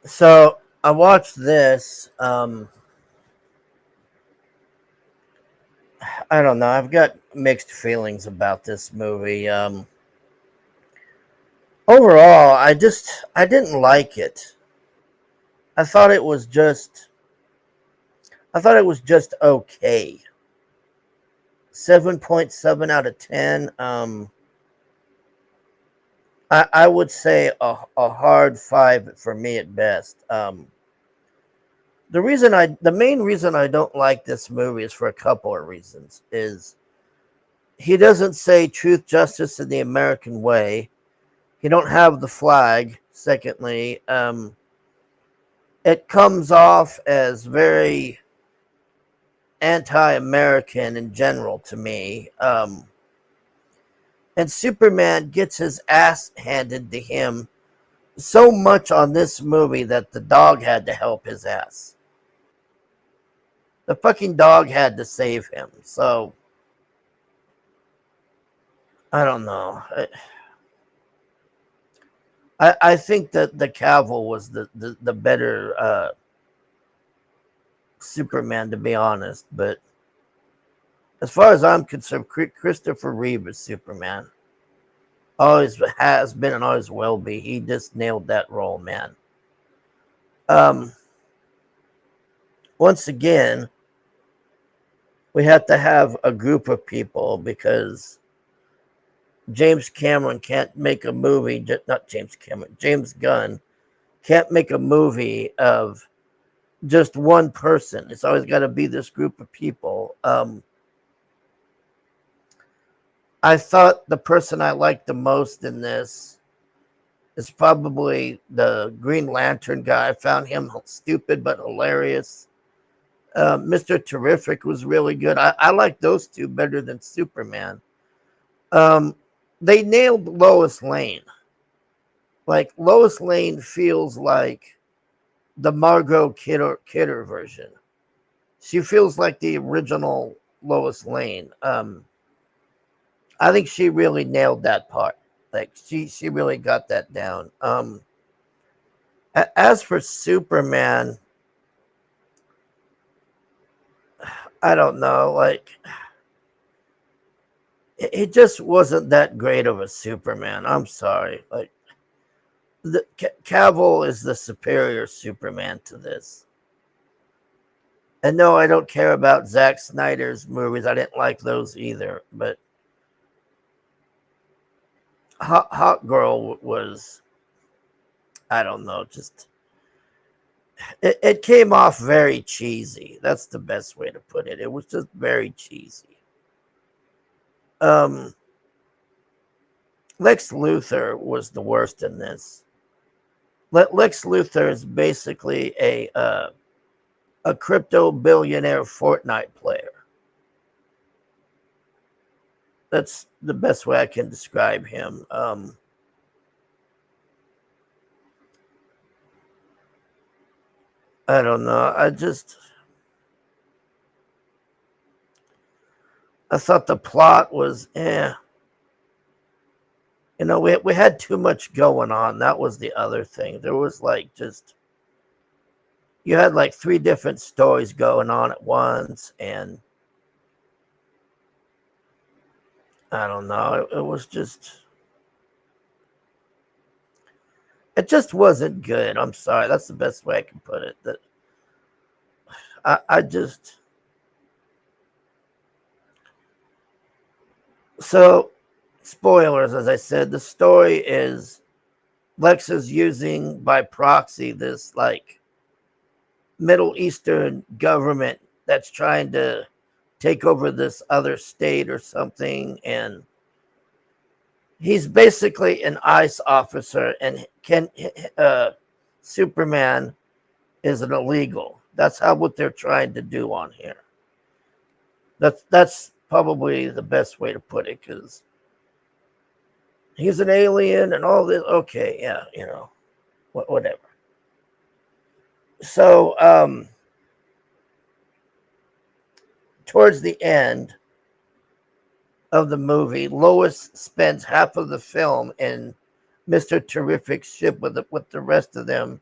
So I watched this. I don't know. I've got mixed feelings about this movie. Overall, I didn't like it. I thought it was just I thought it was just okay. 7.7 out of 10. I would say a hard five for me at best. The main reason I don't like this movie is for a couple of reasons. Is he doesn't say truth, justice, and the American way. He don't have the flag. Secondly, it comes off as very anti-American in general to me. And Superman gets his ass handed to him so much on this movie that the dog had to help his ass. The fucking dog had to save him. So I don't know. I think that the Cavill was the better Superman, to be honest. But as far as I'm concerned, Christopher Reeve is Superman. Always has been and always will be. He just nailed that role, man. Um, Once again, we have to have a group of people because James Cameron can't make a movie. Not James Cameron. James Gunn can't make a movie of just one person. It's always got to be this group of people. I thought the person I liked the most in this is probably the Green Lantern guy. I found him stupid but hilarious. Mr. Terrific was really good. I like those two better than Superman. Um, they nailed Lois Lane. Like Lois Lane feels like the Margot Kidder version. She feels like the original Lois Lane. I think she really nailed that part. Like she really got that down. As for Superman, I don't know. Like he just wasn't that great of a Superman. I'm sorry. Like the Cavill is the superior Superman to this. And no, I don't care about Zack Snyder's movies. I didn't like those either. But Hot Girl was, I don't know, just it came off very cheesy. That's the best way to put it. It was just very cheesy. Um, Lex Luthor was the worst in this. Lex Luthor is basically a crypto billionaire Fortnite player. That's the best way I can describe him. I don't know. I thought the plot was You know, we had too much going on. That was the other thing. There was like just you had like three different stories going on at once, and I don't know. It was just it just wasn't good. I'm sorry. That's the best way I can put it. That I just so spoilers, as I said, the story is Lex is using by proxy this like Middle Eastern government that's trying to take over this other state or something, and he's basically an ICE officer, and can Superman is an illegal. That's how what they're trying to do on here. That's probably the best way to put it because he's an alien and all this. Okay, yeah, whatever. So towards the end of the movie, Lois spends half of the film in Mr. Terrific's ship with the rest of them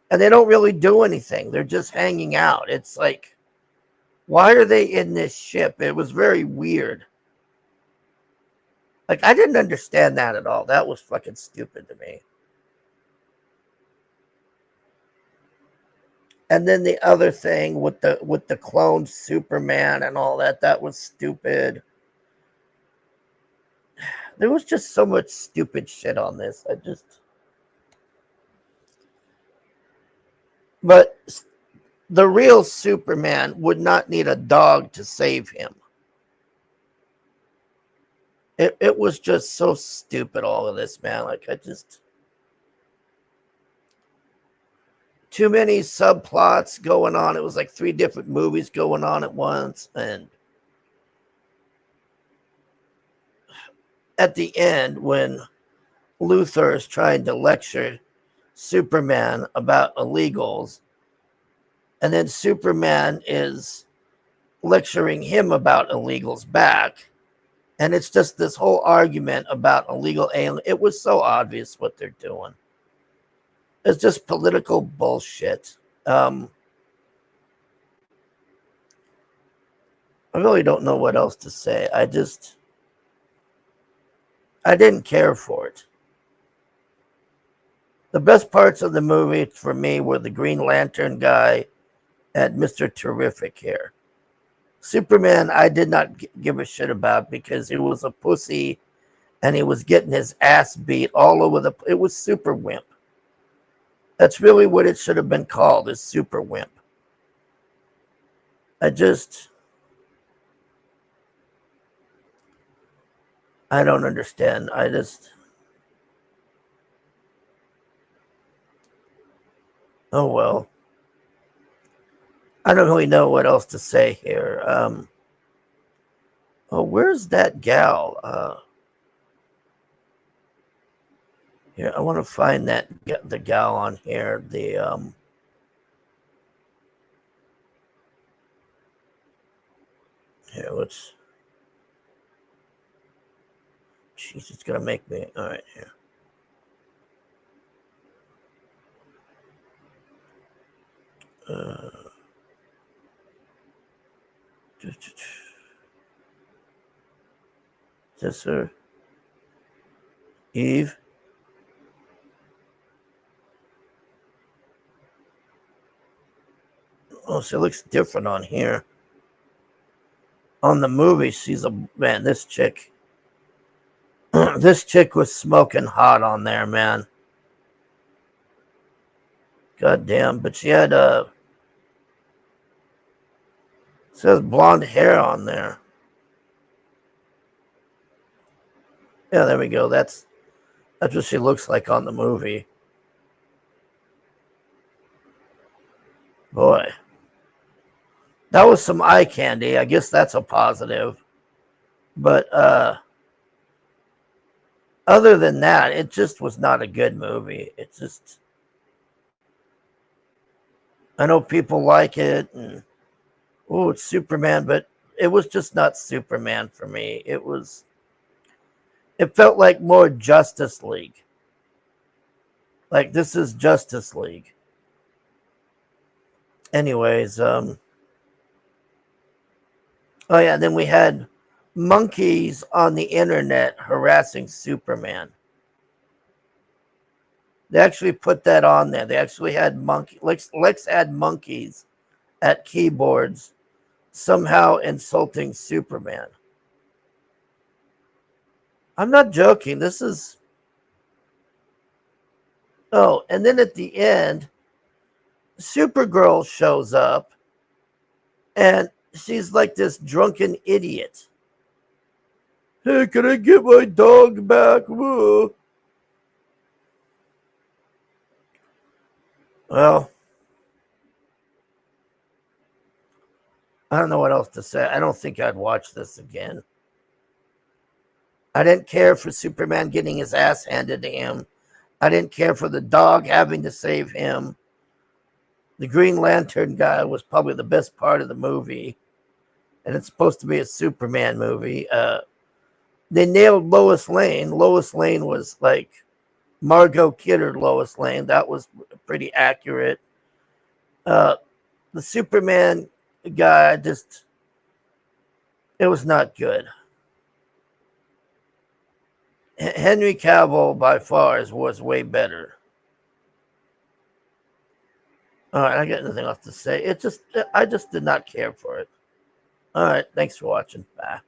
and they don't really do anything. They're just hanging out. It's like, why are they in this ship? It was very weird. Like, I didn't understand that at all. That was fucking stupid to me. And then the other thing with the clone Superman and all that, that was stupid. There was just so much stupid shit on this. But the real Superman would not need a dog to save him. It was just so stupid, all of this, man. Like, too many subplots going on. It was like 3 different movies going on at once. And at the end, when Luthor is trying to lecture Superman about illegals, and then Superman is lecturing him about illegals back, and it's just this whole argument about illegal alien. It was so obvious what they're doing. It's just political bullshit. I really don't know what else to say. I didn't care for it. The best parts of the movie for me were the Green Lantern guy and Mr. Terrific here. Superman, I did not give a shit about because he was a pussy and he was getting his ass beat all over it was Super Wimp. That's really what it should have been called, is Super Wimp. I don't understand. Oh well. I don't really know what else to say here. Where's that gal? Here, I want to find the gal on here. Here, let's. Jeez, it's gonna make me. All right, here. Is this her? Eve? Oh, she looks different on here. On the movie, she's man, this chick. This chick was smoking hot on there, man. God damn, but she had says blonde hair on there. Yeah, there we go. That's what she looks like on the movie. Boy. That was some eye candy. I guess that's a positive. But other than that, it just was not a good movie. I know people like it and it's Superman, but it was just not Superman for me. It felt like more Justice League. Like, this is Justice League. Anyways, oh yeah, then we had monkeys on the internet harassing Superman. They actually put that on there. They actually had Lex had monkeys at keyboards somehow insulting Superman. I'm not joking. This is... Oh, and then at the end, Supergirl shows up and she's like this drunken idiot. Hey, can I get my dog back? Whoa. Well, I don't know what else to say. I don't think I'd watch this again. I didn't care for Superman getting his ass handed to him. I didn't care for the dog having to save him. The Green Lantern guy was probably the best part of the movie. And it's supposed to be a Superman movie. They nailed Lois Lane. Lois Lane was like Margot Kidder Lois Lane. That was pretty accurate. The Superman guy, it was not good. Henry Cavill by far was way better. All right, I got nothing else to say. I just did not care for it. All right, thanks for watching. Bye.